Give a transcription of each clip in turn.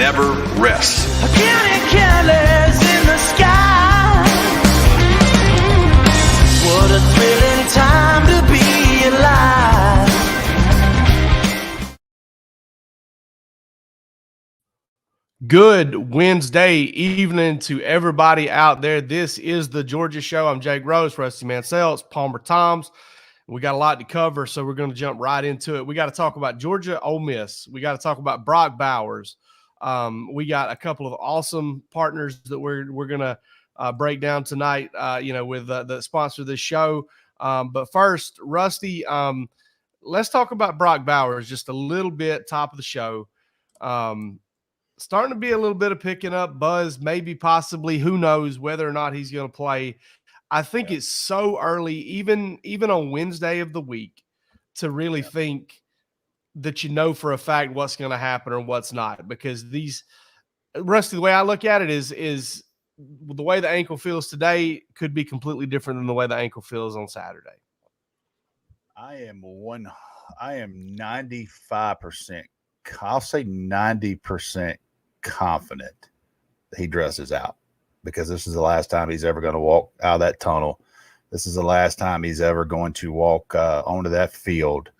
never rests. Counting careless in the sky. What a thrilling time to be alive. Good Wednesday evening to everybody out there. This is the Georgia Show. I'm Jake Rose, Rusty Mansell, it's Palmer Toms. We got a lot to cover, so we're going to jump right into it. We got to talk about Georgia, Ole Miss. We got to talk about Brock Bowers. We got a couple of awesome partners that we're going to break down tonight, with the sponsor of this show. But first, Rusty, let's talk about Brock Bowers just a little bit, top of the show. Starting to be a little bit of picking up buzz, maybe possibly, who knows whether or not he's going to play. I think it's so early, even on Wednesday of the week, to really think that you know for a fact what's going to happen or what's not. Because Rusty, the way I look at it is the way the ankle feels today could be completely different than the way the ankle feels on Saturday. I am 95%. I'll say 90% confident that he dresses out, because this is the last time he's ever going to walk out of that tunnel. This is the last time he's ever going to walk onto that field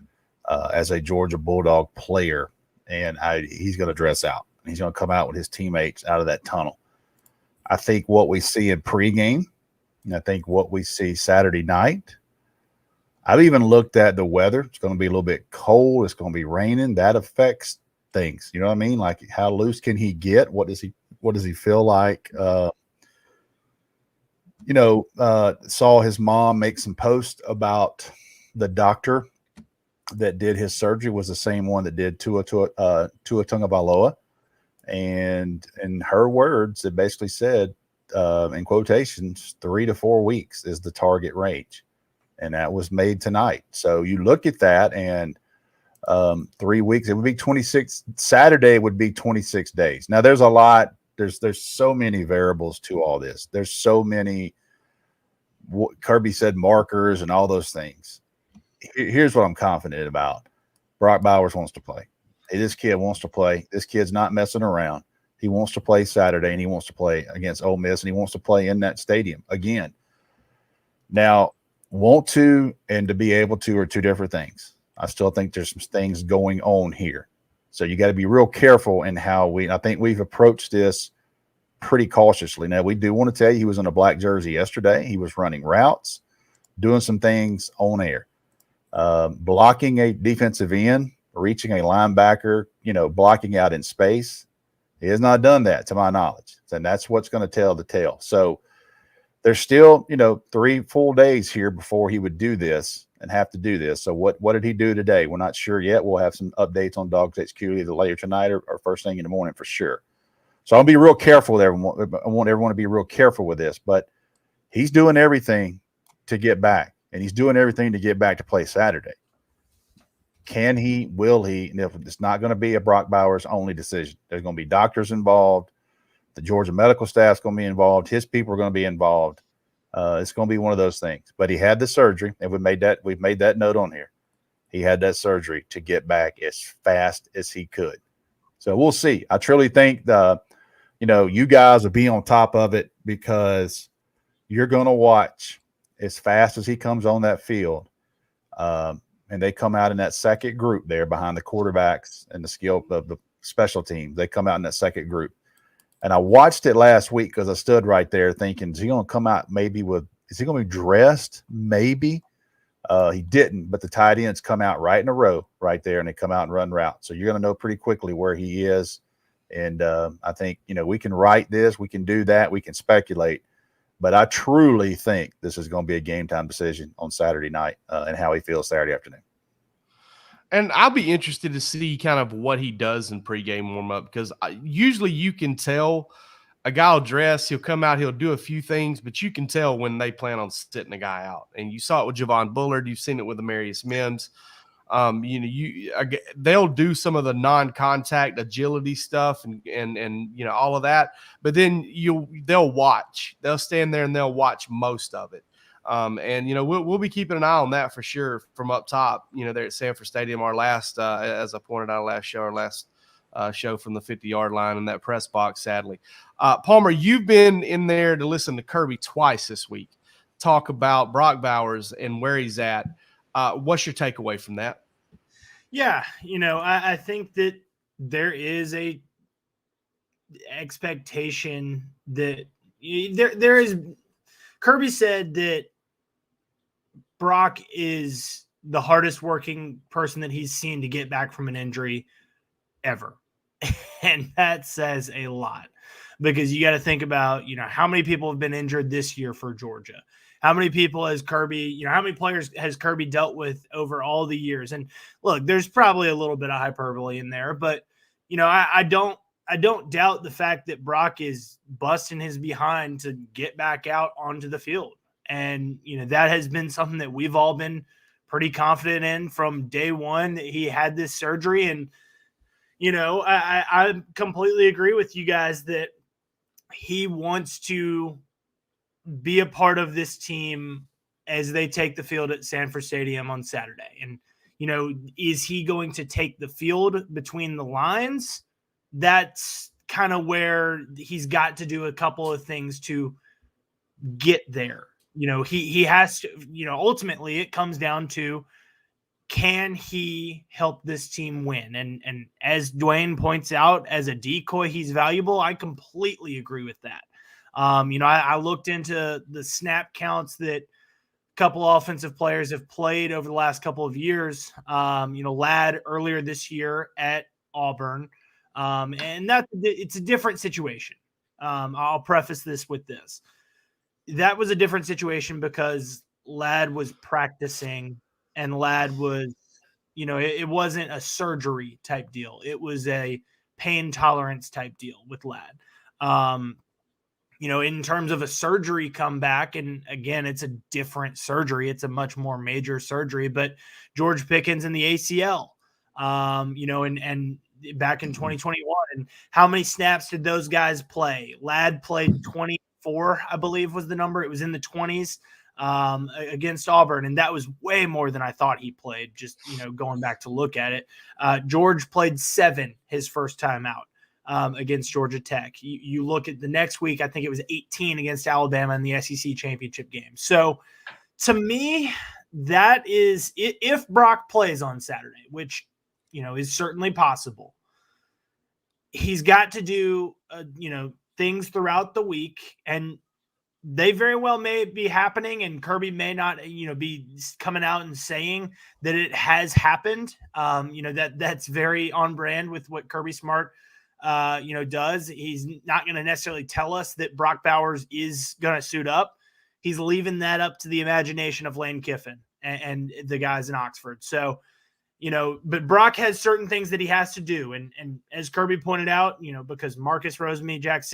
as a Georgia Bulldog player, and he's going to dress out. He's going to come out with his teammates out of that tunnel. I think what we see in pregame, and I think what we see Saturday night, I've even looked at the weather. It's going to be a little bit cold. It's going to be raining. That affects things. You know what I mean? Like, how loose can he get? What does he feel like? Saw his mom make some posts about the doctor that did his surgery was the same one that did Tua Tagovailoa. And in her words, it basically said, in quotations, 3 to 4 weeks is the target range. And that was made tonight. So you look at that, and 3 weeks, it would be 26. Saturday would be 26 days. Now, there's a lot. There's so many variables to all this. There's so many, what Kirby said, markers and all those things. Here's what I'm confident about. Brock Bowers wants to play. Hey, this kid wants to play. This kid's not messing around. He wants to play Saturday, and he wants to play against Ole Miss, and he wants to play in that stadium again. Now, want to and to be able to are two different things. I still think there's some things going on here. So you got to be real careful in how I think we've approached this pretty cautiously. Now, we do want to tell you he was in a black jersey yesterday. He was running routes, doing some things on air, blocking a defensive end, reaching a linebacker, blocking out in space. He has not done that to my knowledge. And that's what's going to tell the tale. So there's still, 3 full days here before he would do this and have to do this. So what did he do today? We're not sure yet. We'll have some updates on DawgsHQ either later tonight or first thing in the morning for sure. So I'll be real careful there. I want everyone to be real careful with this. But he's doing everything to get back, and he's doing everything to get back to play Saturday. Can he? Will he? And if it's not going to be a Brock Bowers only decision, there's going to be doctors involved. The Georgia medical staff's going to be involved. His people are going to be involved. It's going to be one of those things. But he had the surgery, and we've made that note on here. He had that surgery to get back as fast as he could. So we'll see. I truly think you guys will be on top of it, because you're going to watch as fast as he comes on that field. And they come out in that second group there behind the quarterbacks and the skill of the special teams. They come out in that second group. And I watched it last week because I stood right there thinking, is he going to come out is he going to be dressed? Maybe. He didn't, but the tight ends come out right in a row right there, and they come out and run routes. So you're going to know pretty quickly where he is. And I think, we can write this, we can do that, we can speculate. But I truly think this is going to be a game time decision on Saturday night and how he feels Saturday afternoon. And I'll be interested to see kind of what he does in pregame warm-up, because usually you can tell a guy will dress, he'll come out, he'll do a few things, but you can tell when they plan on sitting a guy out. And you saw it with Javon Bullard. You've seen it with Amarius Mims. They'll do some of the non-contact agility stuff and all of that, but then they'll watch. They'll stand there and they'll watch most of it. We'll be keeping an eye on that for sure from up top, there at Sanford Stadium, our last, as I pointed out last show, our last show from the 50-yard line in that press box, sadly. Palmer, you've been in there to listen to Kirby twice this week talk about Brock Bowers and where he's at. What's your takeaway from that? Yeah, I think that there is a expectation that there is. Kirby said that Brock is the hardest working person that he's seen to get back from an injury ever. And that says a lot, because you got to think about, how many people have been injured this year for Georgia? How many people has Kirby, how many players has Kirby dealt with over all the years? And look, there's probably a little bit of hyperbole in there, but I don't doubt the fact that Brock is busting his behind to get back out onto the field. And, that has been something that we've all been pretty confident in from day one that he had this surgery. And, I completely agree with you guys that he wants to be a part of this team as they take the field at Sanford Stadium on Saturday. And, is he going to take the field between the lines? That's kind of where he's got to do a couple of things to get there. He has to, ultimately it comes down to, can he help this team win? And as Dwayne points out, as a decoy, he's valuable. I completely agree with that. I looked into the snap counts that a couple offensive players have played over the last couple of years. Ladd earlier this year at Auburn. And it's a different situation. I'll preface this with this. That was a different situation because Ladd was practicing, and Ladd was, it wasn't a surgery type deal. It was a pain tolerance type deal with Ladd. In terms of a surgery comeback, and again, it's a different surgery. It's a much more major surgery, but George Pickens in the ACL, and back in 2021, and how many snaps did those guys play? Ladd played 24, I believe was the number. It was in the 20s against Auburn, and that was way more than I thought he played, just, going back to look at it. George played 7 his first time out against Georgia Tech. You look at the next week, I think it was 18 against Alabama in the SEC championship game. So to me, that is, if Brock plays on Saturday, which, is certainly possible, he's got to do, things throughout the week, and they very well may be happening, and Kirby may not, be coming out and saying that it has happened. That's very on brand with what Kirby Smart, does. He's not going to necessarily tell us that Brock Bowers is going to suit up. He's leaving that up to the imagination of Lane Kiffin and the guys in Oxford. So, but Brock has certain things that he has to do. And as Kirby pointed out, because Marcus Rosey Jack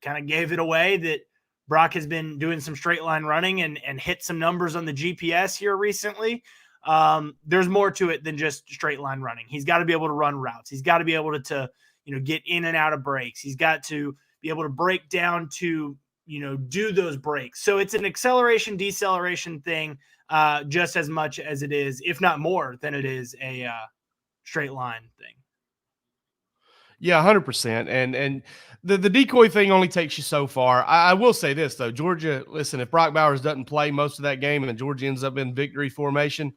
kind of gave it away that Brock has been doing some straight line running and hit some numbers on the GPS here recently. There's more to it than just straight line running. He's got to be able to run routes. He's got to be able to get in and out of breaks. He's got to be able to break down to, do those breaks. So it's an acceleration, deceleration thing, just as much as it is, if not more than it is a straight line thing. Yeah, 100%. And the decoy thing only takes you so far. I will say this, though. Georgia, listen, if Brock Bowers doesn't play most of that game and Georgia ends up in victory formation,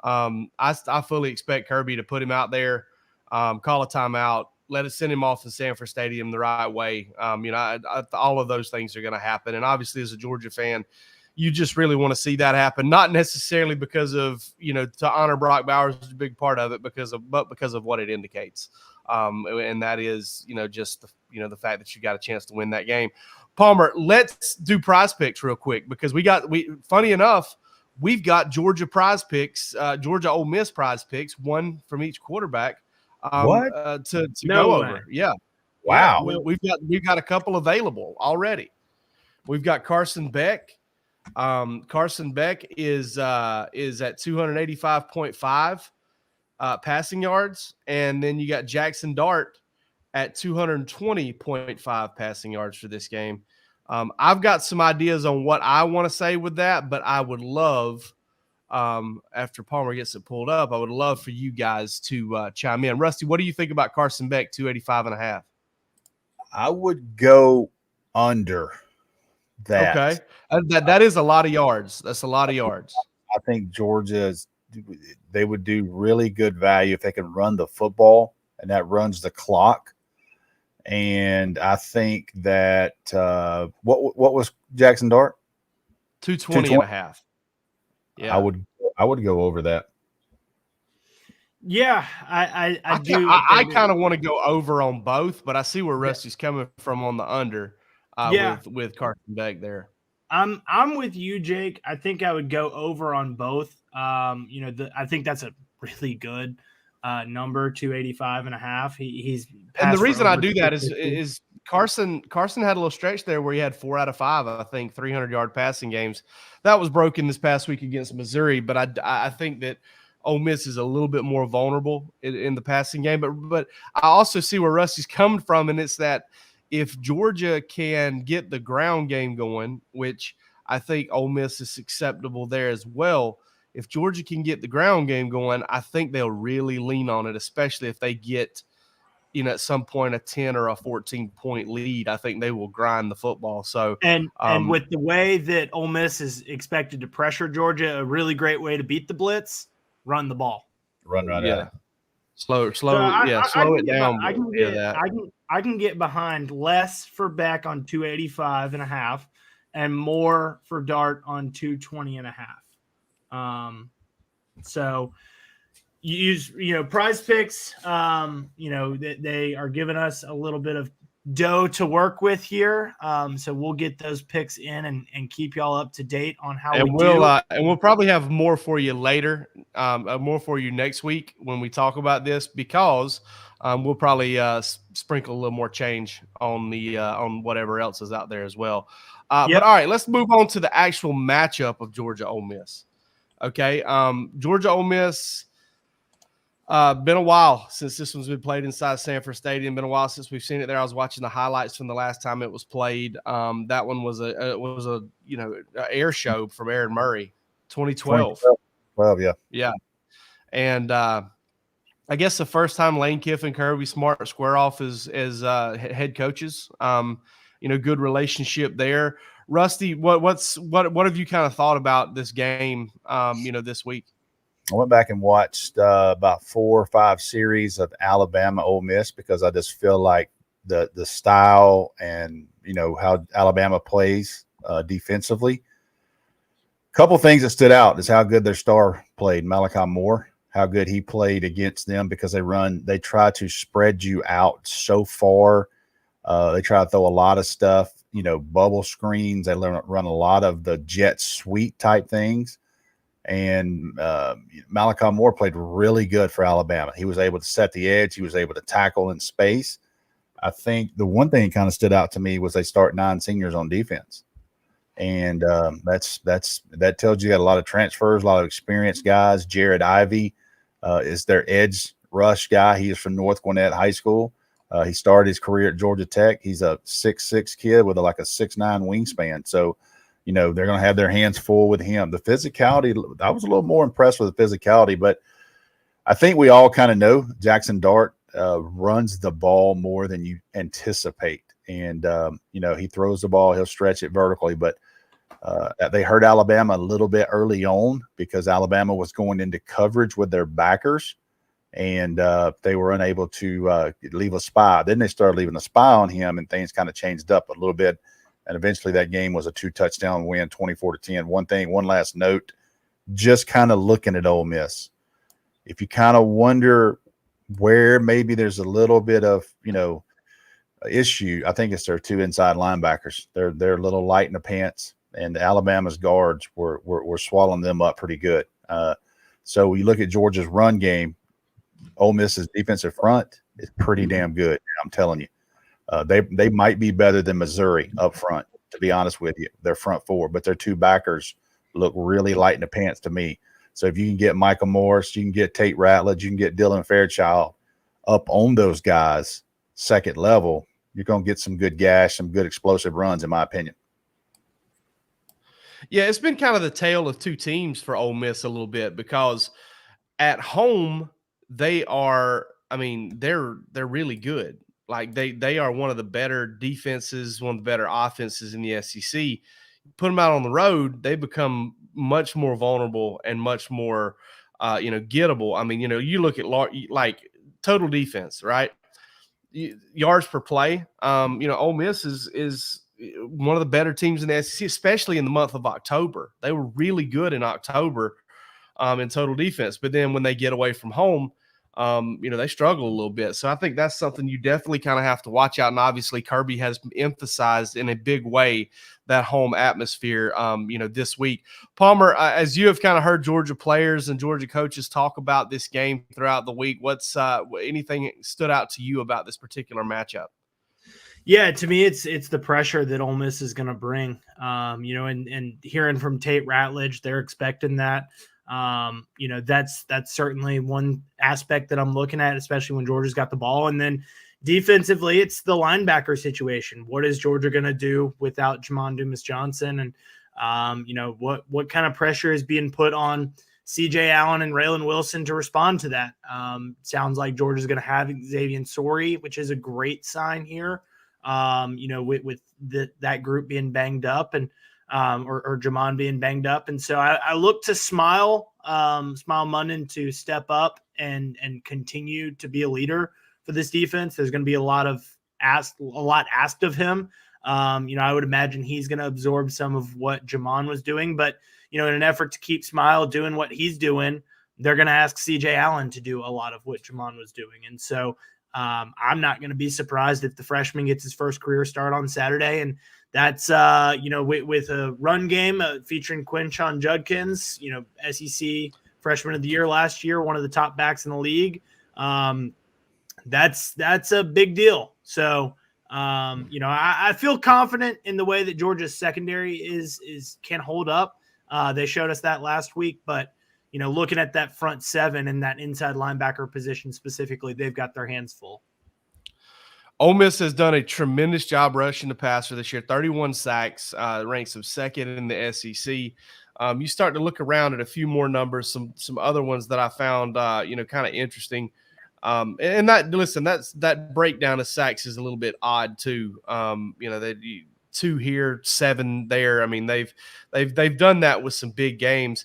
I fully expect Kirby to put him out there, call a timeout, let it send him off to Sanford Stadium the right way. All of those things are going to happen. And obviously, as a Georgia fan, you just really want to see that happen, not necessarily because of, to honor Brock Bowers is a big part of it, but because of what it indicates. And that is, just the fact that you got a chance to win that game. Palmer, let's do prize picks real quick, because funny enough, we've got Georgia prize picks, Georgia Ole Miss prize picks, one from each quarterback. To go over. Yeah. Wow. Yeah, we've got a couple available already. We've got Carson Beck. Carson Beck is at 285.5 passing yards, and then you got Jackson Dart at 220.5 passing yards for this game. I've got some ideas on what I want to say with that, but I would love after Palmer gets it pulled up. I would love for you guys to chime in. Rusty, what do you think about Carson Beck, 285.5? I would go under that. Okay. That is a lot of yards. That's a lot of yards. I think they would do really good value if they can run the football, and that runs the clock. And I think that what was Jackson Dart? 220.5. Yeah. I would go over that. Yeah, I do. I kind of want to go over on both, but I see where Rusty's coming from on the under with Carson Beck there. I'm with you, Jake. I think I would go over on both. I think that's a really good number, 285.5. He's and the reason I do that is Carson had a little stretch there where he had 4 out of 5, I think, 300-yard passing games. That was broken this past week against Missouri, but I think that Ole Miss is a little bit more vulnerable in the passing game. But I also see where Rusty's coming from, and it's that if Georgia can get the ground game going, which I think Ole Miss is acceptable there as well, if Georgia can get the ground game going, I think they'll really lean on it, especially if they get, at some point a 10 or a 14-point lead. I think they will grind the football. So and with the way that Ole Miss is expected to pressure Georgia, a really great way to beat the blitz, run the ball. Run right at it. Slow it down. I can get behind less for Beck on 285.5 and more for Dart on 220.5. So you use, Prize Picks, they are giving us a little bit of dough to work with here. So we'll get those picks in and keep y'all up to date on how we do. And we'll probably have more for you later, more for you next week when we talk about this, because we'll probably sprinkle a little more change on the on whatever else is out there as well. But all right, let's move on to the actual matchup of Georgia Ole Miss. Okay, Georgia Ole Miss. Been a while since this one's been played inside Sanford Stadium. Been a while since we've seen it there. I was watching the highlights from the last time it was played. That one was a air show from Aaron Murray, 2012. 2012, yeah. And I guess the first time Lane Kiffin, Kirby Smart square off as head coaches. Good relationship there. Rusty, what have you kind of thought about this game? This week. I went back and watched about 4 or 5 series of Alabama Ole Miss, because I just feel like the style and how Alabama plays defensively. Couple things that stood out is how good their star played, Malachi Moore, how good he played against them, because they try to spread you out so far. They try to throw a lot of stuff, bubble screens. They run a lot of the jet sweep type things. And Malachi Moore played really good for Alabama. He was able to set the edge. He was able to tackle in space. I think the one thing that kind of stood out to me was they start 9 seniors on defense. And that tells you got a lot of transfers, a lot of experienced guys. Jared Ivey is their edge rush guy. He is from North Gwinnett High School. He started his career at Georgia Tech. He's a 6'6" kid with like a 6'9" wingspan. So, they're going to have their hands full with him. The physicality, I was a little more impressed with the physicality, but I think we all kind of know Jackson Dart runs the ball more than you anticipate. And, he throws the ball, he'll stretch it vertically, but they hurt Alabama a little bit early on because Alabama was going into coverage with their backers, and they were unable to leave a spy. Then they started leaving a spy on him, and things kind of changed up a little bit. And eventually that game was a 2-touchdown win, 24-10. One last note, just kind of looking at Ole Miss. If you kind of wonder where maybe there's a little bit of, issue, I think it's their 2 inside linebackers. They're a little light in the pants, and Alabama's guards were swallowing them up pretty good. So you look at Georgia's run game, Ole Miss's defensive front is pretty damn good. I'm telling you. They might be better than Missouri up front, to be honest with you, their front 4, but their 2 backers look really light in the pants to me. So if you can get Michael Morris, you can get Tate Ratledge, you can get Dylan Fairchild up on those guys, second level, you're going to get some good gash, some good explosive runs, in my opinion. Yeah, it's been kind of the tale of two teams for Ole Miss a little bit because at home they are. I mean, they're really good. Like they are one of the better defenses, one of the better offenses in the SEC. Put them out on the road, they become much more vulnerable and much more, gettable. I mean, you look at like total defense, right? Yards per play. Ole Miss is one of the better teams in the SEC, especially in the month of October. They were really good in October in total defense, but then when they get away from home, they struggle a little bit. So I think that's something you definitely kind of have to watch out. And obviously Kirby has emphasized in a big way that home atmosphere, this week. Palmer, as you have kind of heard Georgia players and Georgia coaches talk about this game throughout the week, what's anything stood out to you about this particular matchup? Yeah, to me, it's the pressure that Ole Miss is going to bring. And hearing from Tate Ratledge, they're expecting that. That's certainly one aspect that I'm looking at, especially when Georgia's got the ball. And then defensively, it's the linebacker situation. What is Georgia going to do without Jamon Dumas-Johnson? And, what kind of pressure is being put on CJ Allen and Raylan Wilson to respond to that? Sounds like Georgia's going to have Xavier Sori, which is a great sign here. With that group being banged up and or Jamon being banged up. And so I look to Smile Munden to step up and continue to be a leader for this defense. There's going to be a lot asked of him. I would imagine he's going to absorb some of what Jamon was doing, but in an effort to keep Smile doing what he's doing, they're going to ask CJ Allen to do a lot of what Jamon was doing. And so I'm not going to be surprised if the freshman gets his first career start on Saturday. And that's, with a run game featuring Quinshon Judkins, SEC freshman of the year last year, one of the top backs in the league. That's a big deal. So, I feel confident in the way that Georgia's secondary can hold up. They showed us that last week, but looking at that front seven and that inside linebacker position specifically, they've got their hands full. Ole Miss has done a tremendous job rushing the passer this year. 31 sacks, ranks them second in the SEC. You start to look around at a few more numbers, some other ones that I found, kind of interesting. That breakdown of sacks is a little bit odd too. They 2 here, 7 there. I mean, they've done that with some big games.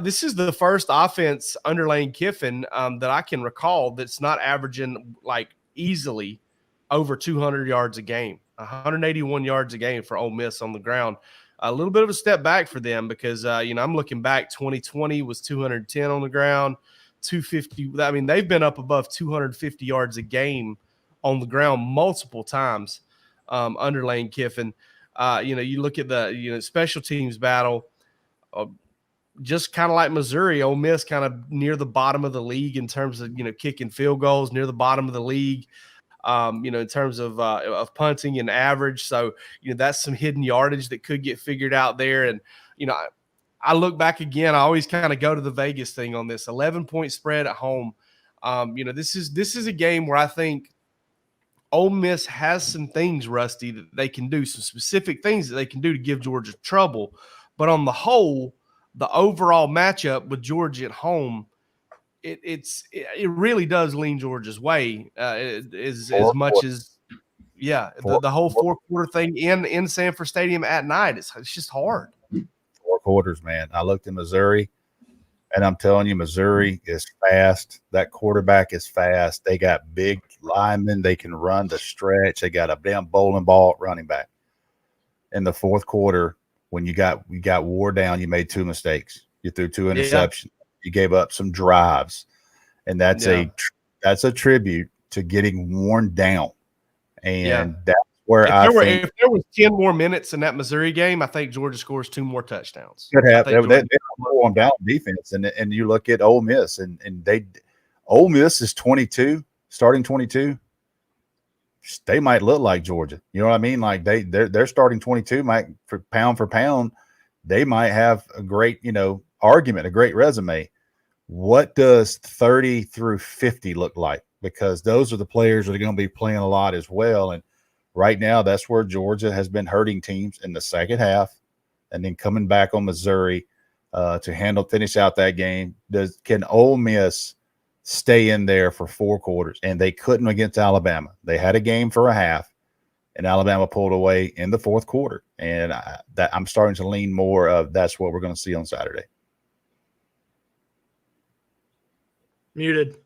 This is the first offense under Lane Kiffin that I can recall that's not averaging like easily over 200 yards a game, 181 yards a game for Ole Miss on the ground. A little bit of a step back for them because, I'm looking back, 2020 was 210 on the ground, 250. I mean, they've been up above 250 yards a game on the ground multiple times under Lane Kiffin. You look at the, special teams battle, just kind of like Missouri, Ole Miss kind of near the bottom of the league in terms of, kicking field goals, near the bottom of the league. In terms of punting and average. So, that's some hidden yardage that could get figured out there. And, I look back again, I always kind of go to the Vegas thing on this 11-point spread at home. This is a game where I think Ole Miss has some things, Rusty, that they can do, some specific things that they can do to give Georgia trouble. But on the whole, the overall matchup with Georgia at home, it really does lean Georgia's way as much as the whole 4-quarter thing in Sanford Stadium at night. It's just hard. 4 quarters, man. I looked at Missouri, and I'm telling you, Missouri is fast. That quarterback is fast. They got big linemen. They can run the stretch. They got a damn bowling ball at running back. In the 4th quarter, when you got wore down, you made 2 mistakes. You threw 2 interceptions. Yeah. You gave up some drives, and that's a tribute to getting worn down. And that's where if there was 10 more minutes in that Missouri game, I think Georgia scores 2 more touchdowns. Could have. They wore down defense, and you look at Ole Miss, and Ole Miss is 22, starting 22. They might look like Georgia. You know what I mean? Like they're starting 22 might for pound, they might have a great argument, a great resume. What does 30 through 50 look like? Because those are the players that are going to be playing a lot as well. And right now, that's where Georgia has been hurting teams in the second half. and then coming back on Missouri to finish out that game. Can Ole Miss stay in there for 4 quarters? And they couldn't against Alabama. They had a game for a half, and Alabama pulled away in the 4th quarter. And I'm starting to lean more of that's what we're going to see on Saturday. Muted.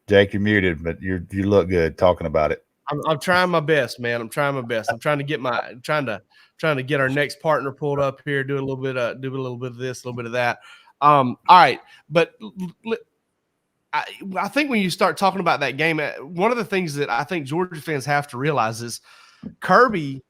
Jake, you're muted, but you look good talking about it. I'm trying my best, man. I'm trying my best. I'm trying to get our next partner pulled up here, do a little bit of this, a little bit of that. All right, but I think when you start talking about that game, one of the things that I think Georgia fans have to realize is Kirby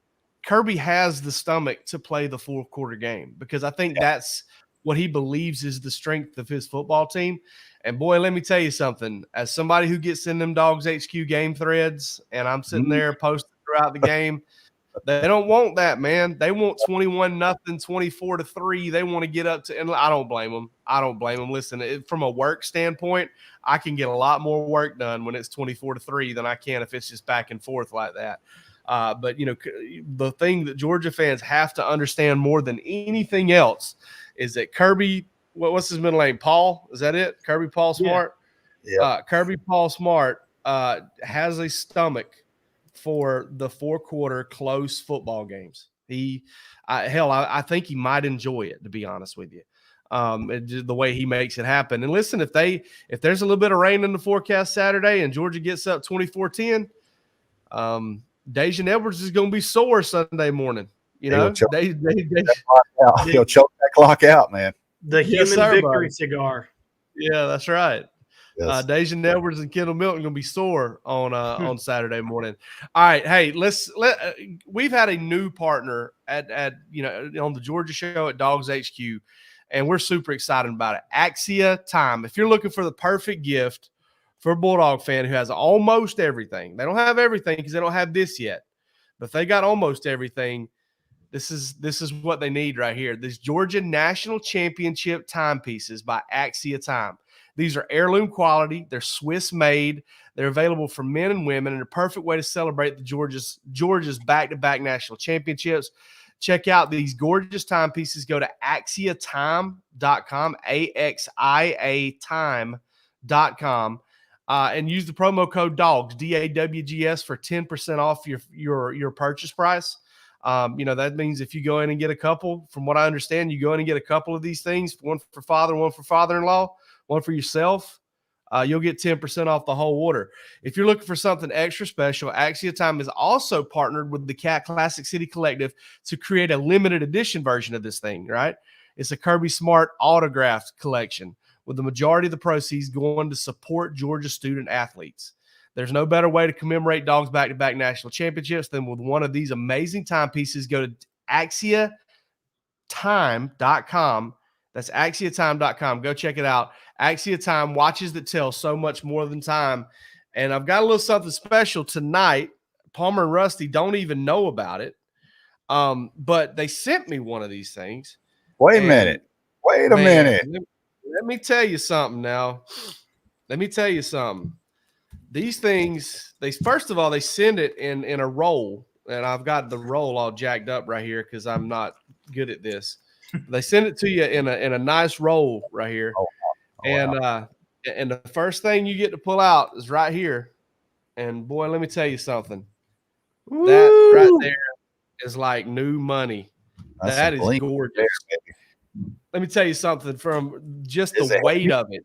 has the stomach to play the 4th quarter game, because I think that's what he believes is the strength of his football team. And boy, let me tell you something, as somebody who gets in them DawgsHQ game threads, and I'm sitting there posting throughout the game, they don't want that, man. They want 21-0, 24-3. They want to get up to, and I don't blame them. Listen, from a work standpoint, I can get a lot more work done when it's 24-3 than I can if it's just back and forth like that. But, the thing that Georgia fans have to understand more than anything else is that Kirby, what's his middle name? Paul? Is that it? Kirby Paul Smart? Yeah. Kirby Paul Smart has a stomach for the 4th quarter close football games. I think he might enjoy it, to be honest with you. The way he makes it happen. And listen, if there's a little bit of rain in the forecast Saturday and Georgia gets up 24-10, Dejan Edwards is going to be sore Sunday morning. He'll choke that clock out, man. The human victory cigar. Yeah, that's right. Yes. Dejan Edwards and Kendall Milton going to be sore on Saturday morning. All right, hey, we've had a new partner at on the Georgia show at DawgsHQ, and we're super excited about it. Axia Time. If you're looking for the perfect gift for a Bulldog fan who has almost everything, they don't have everything because they don't have this yet, but they got almost everything. This is what they need right here. This Georgia National Championship timepieces by Axia Time. These are heirloom quality. They're Swiss made. They're available for men and women, and a perfect way to celebrate the Georgia's back-to-back national championships. Check out these gorgeous timepieces. Go to axiatime.com, AXIA time.com, and use the promo code DAWGS, DAWGS, for 10% off your purchase price. That means if you go in and get a couple, from what I understand, you go in and get a couple of these things, one for father, one for father-in-law, one for yourself, you'll get 10% off the whole order. If you're looking for something extra special, Axia Time is also partnered with the Cat Classic City Collective to create a limited edition version of this thing, right? It's a Kirby Smart autographed collection with the majority of the proceeds going to support Georgia student athletes. There's no better way to commemorate Dogs back-to-back national championships than with one of these amazing timepieces. Go to axiatime.com. That's axiatime.com. Go check it out. Axia Time, watches that tell so much more than time. And I've got a little something special tonight. Palmer and Rusty don't even know about it. But they sent me one of these things. Wait a minute. Let me tell you something now. These things, first of all, they send it in a roll, and I've got the roll all jacked up right here because I'm not good at this. They send it to you in a nice roll right here, and the first thing you get to pull out is right here. And boy, let me tell you something. Woo! That right there is like new money. That is gorgeous. Let me tell you something from just the weight of it.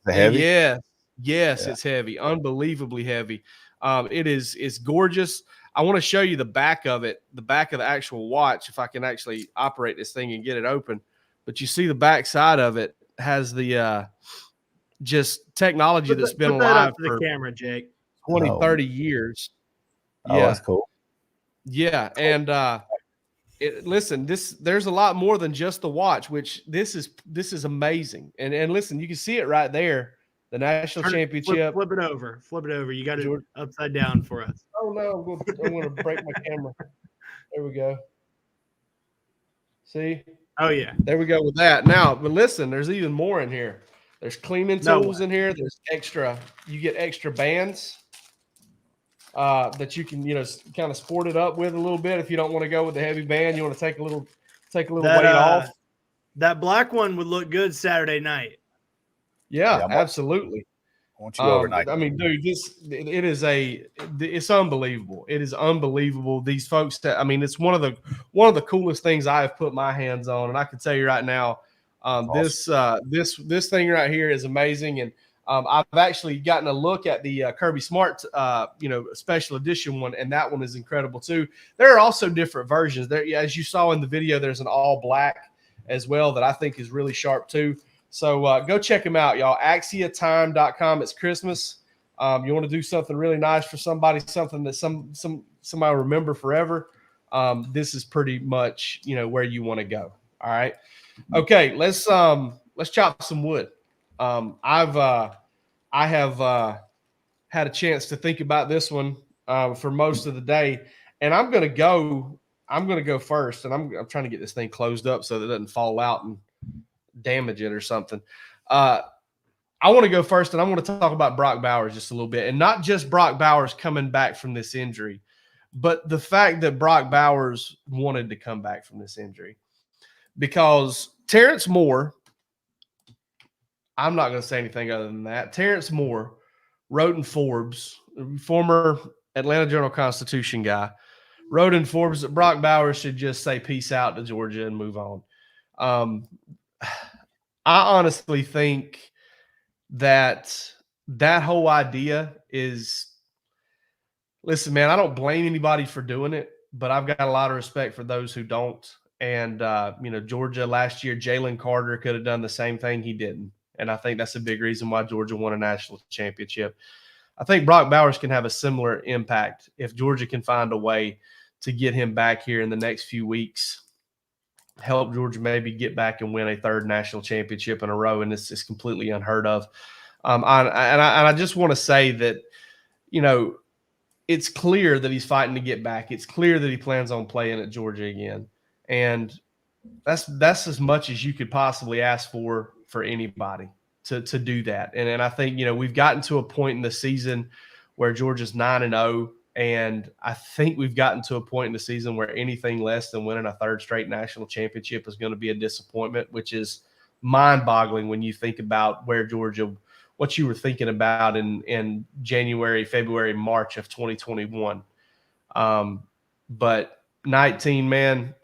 Heavy? Yes, it's heavy, unbelievably heavy. It's gorgeous. I want to show you the back of it, the back of the actual watch, if I can actually operate this thing and get it open. But you see the back side of it has the just technology that's been alive for the camera, Jake. 20, 30 years. Oh, that's cool. Yeah, and listen, there's a lot more than just the watch, which this is amazing. And listen, you can see it right there. The national championship. Flip it over. You got it upside down for us. Oh, no. I'm going to break my camera. There we go. See? Oh, yeah. There we go with that. Now, but listen, there's even more in here. There's cleaning tools in here. There's you get extra bands that you can, kind of sport it up with a little bit. If you don't want to go with the heavy band, you want to take a little take a little weight off. That black one would look good Saturday night. Yeah, absolutely. I want you overnight. I mean, dude, it's unbelievable. It is unbelievable. These folks it's one of the coolest things I have put my hands on. And I can tell you right now, awesome. This thing right here is amazing. And I've actually gotten a look at the Kirby Smart, special edition one, and that one is incredible too. There are also different versions there. As you saw in the video, there's an all black as well that I think is really sharp too. So go check them out, y'all. AxiaTime.com. It's Christmas. You want to do something really nice for somebody, something that somebody will remember forever. This is pretty much where you want to go. All right. Okay, let's chop some wood. I have had a chance to think about this one for most of the day, and I'm gonna go first, and I'm trying to get this thing closed up so that it doesn't fall out and damage it or something. I want to go first, and I want to talk about Brock Bowers just a little bit, and not just Brock Bowers coming back from this injury, but the fact that Brock Bowers wanted to come back from this injury. Because Terrence Moore, I'm not going to say anything other than that. Terrence Moore wrote in Forbes, former Atlanta Journal-Constitution guy, wrote in Forbes that Brock Bowers should just say peace out to Georgia and move on. I honestly think that whole idea is – listen, man, I don't blame anybody for doing it, but I've got a lot of respect for those who don't. And, Georgia last year, Jalen Carter could have done the same thing. He didn't. And I think that's a big reason why Georgia won a national championship. I think Brock Bowers can have a similar impact if Georgia can find a way to get him back here in the next few weeks, help Georgia maybe get back and win a third national championship in a row. And it's completely unheard of. I just want to say that, it's clear that he's fighting to get back. It's clear that he plans on playing at Georgia again. And that's as much as you could possibly ask for anybody to do that. And I think, we've gotten to a point in the season where Georgia's 9-0. And I think we've gotten to a point in the season where anything less than winning a third straight national championship is going to be a disappointment, which is mind-boggling when you think about what you were thinking about in January, February, March of 2021. But 19, man,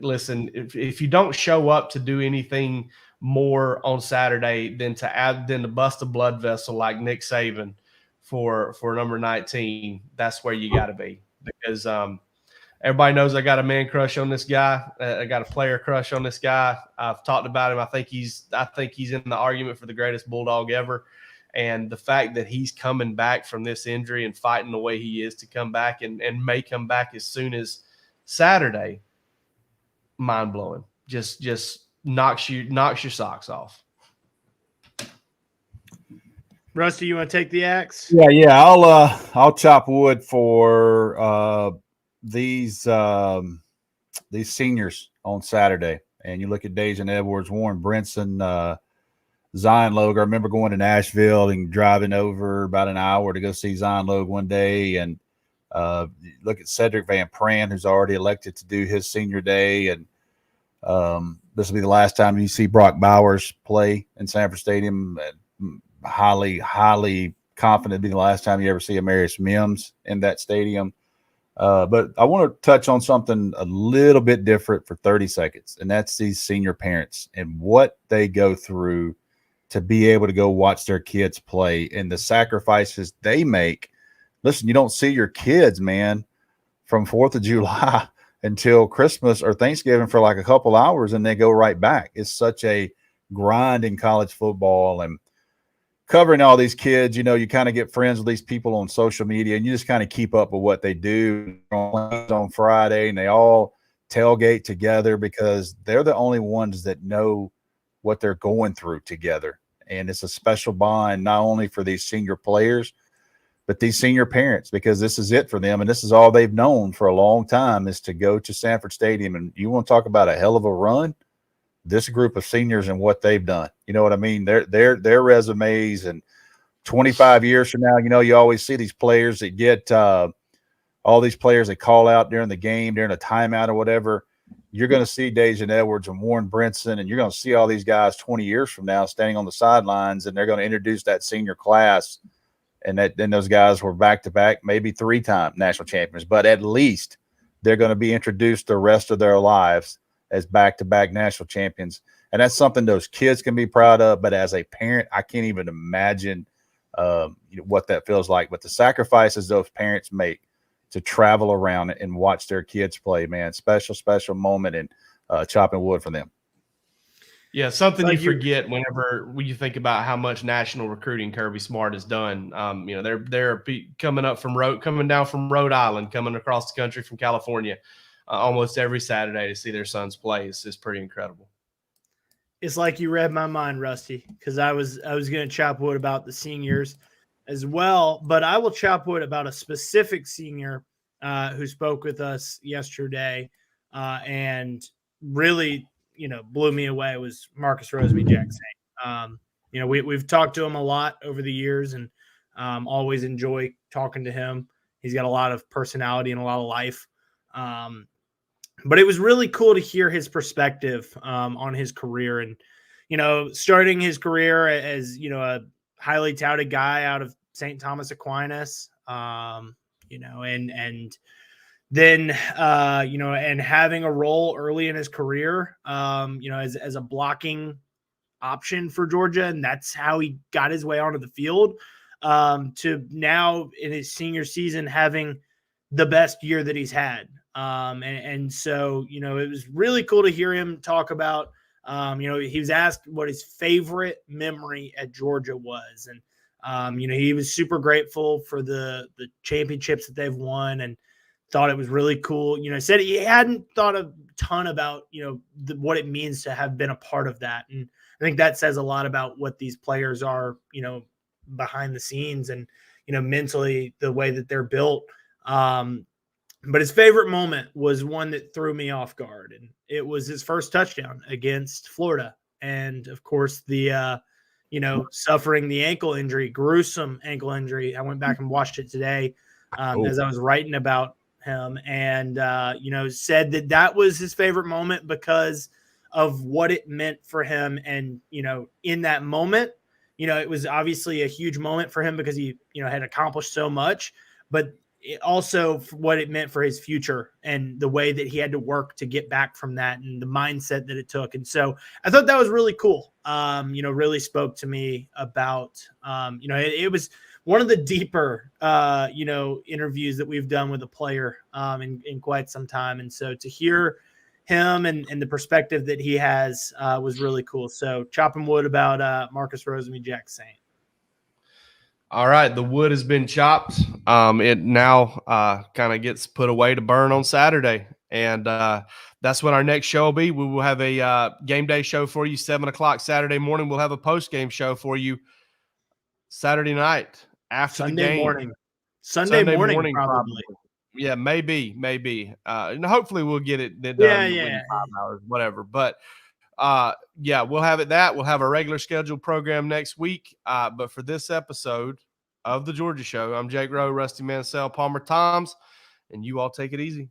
listen, if you don't show up to do anything more on Saturday than to bust a blood vessel like Nick Savin for number 19, that's where you got to be, because everybody knows I got a man crush on this guy. I got a player crush on this guy. I've talked about him. I think he's in the argument for the greatest Bulldog ever. And the fact that he's coming back from this injury and fighting the way he is to come back and may come back as soon as Saturday, mind blowing. Just knocks your socks off. Rusty, you want to take the axe? Yeah. I'll chop wood for these seniors on Saturday. And you look at Dejan Edwards, Warren Brinson, Zion Logue. I remember going to Nashville and driving over about an hour to go see Zion Logue one day. And look at Cedric Van Pran, who's already elected to do his senior day. And this will be the last time you see Brock Bowers play in Sanford Stadium. Highly, highly confident it'll be the last time you ever see Amarius Mims in that stadium. But I want to touch on something a little bit different for 30 seconds, and that's these senior parents and what they go through to be able to go watch their kids play and the sacrifices they make. Listen, you don't see your kids, man, from 4th of July until Christmas or Thanksgiving for like a couple hours, and they go right back. It's such a grind in college football, and covering all these kids, you kind of get friends with these people on social media, and you just kind of keep up with what they do on Friday, and they all tailgate together because they're the only ones that know what they're going through together. And it's a special bond, not only for these senior players, but these senior parents, because this is it for them. And this is all they've known for a long time, is to go to Sanford Stadium. And you want to talk about a hell of a run, this group of seniors and what they've done. You know what I mean? Their resumes, and 25 years from now, you always see these players that get all these players that call out during the game, during a timeout or whatever. you're going to see Dejan Edwards and Warren Brinson, and you're going to see all these guys 20 years from now standing on the sidelines, and they're going to introduce that senior class. And then those guys were back-to-back, maybe 3-time national champions, but at least they're going to be introduced the rest of their lives as back-to-back national champions. And that's something those kids can be proud of. But as a parent, I can't even imagine what that feels like. But the sacrifices those parents make to travel around and watch their kids play, man, special moment, and chopping wood for them. Yeah, something you forget whenever you think about how much national recruiting Kirby Smart has done. They're coming down from Rhode Island, coming across the country from California almost every Saturday to see their sons play. It's just pretty incredible. It's like you read my mind, Rusty, because I was going to chop wood about the seniors as well, but I will chop wood about a specific senior who spoke with us yesterday and really, blew me away. Was Marcus Rosey Jack. We've talked to him a lot over the years, and always enjoy talking to him. He's got a lot of personality and a lot of life. But it was really cool to hear his perspective on his career, and starting his career as a highly touted guy out of St. Thomas Aquinas, and then and having a role early in his career, as a blocking option for Georgia, and that's how he got his way onto the field. To now in his senior season having the best year that he's had. So, it was really cool to hear him talk about, he was asked what his favorite memory at Georgia was. And, he was super grateful for the championships that they've won and thought it was really cool. Said he hadn't thought a ton about, what it means to have been a part of that. And I think that says a lot about what these players are, behind the scenes and, mentally the way that they're built. But his favorite moment was one that threw me off guard, and it was his first touchdown against Florida. And of course, the, suffering the ankle injury, gruesome ankle injury. I went back and watched it today as I was writing about him, and, said that was his favorite moment because of what it meant for him. And, in that moment, it was obviously a huge moment for him because he, had accomplished so much, but also for what it meant for his future and the way that he had to work to get back from that and the mindset that it took. And so I thought that was really cool. Really spoke to me about, it was one of the deeper, interviews that we've done with a player in quite some time. And so to hear him and the perspective that he has was really cool. So chopping wood about Marcus Rosey Jack Saint. All right, the wood has been chopped. It now kind of gets put away to burn on Saturday, and that's what our next show will be. We will have a game day show for you, 7:00 Saturday morning. We'll have a post-game show for you Saturday night after the game. Sunday morning, probably. Yeah, maybe. And hopefully we'll get it done within 5 hours, whatever. But we'll have we'll have a regular scheduled program next week. But for this episode of the Georgia Show, I'm Jake Rowe, Rusty Mansell, Palmer Toms, and you all take it easy.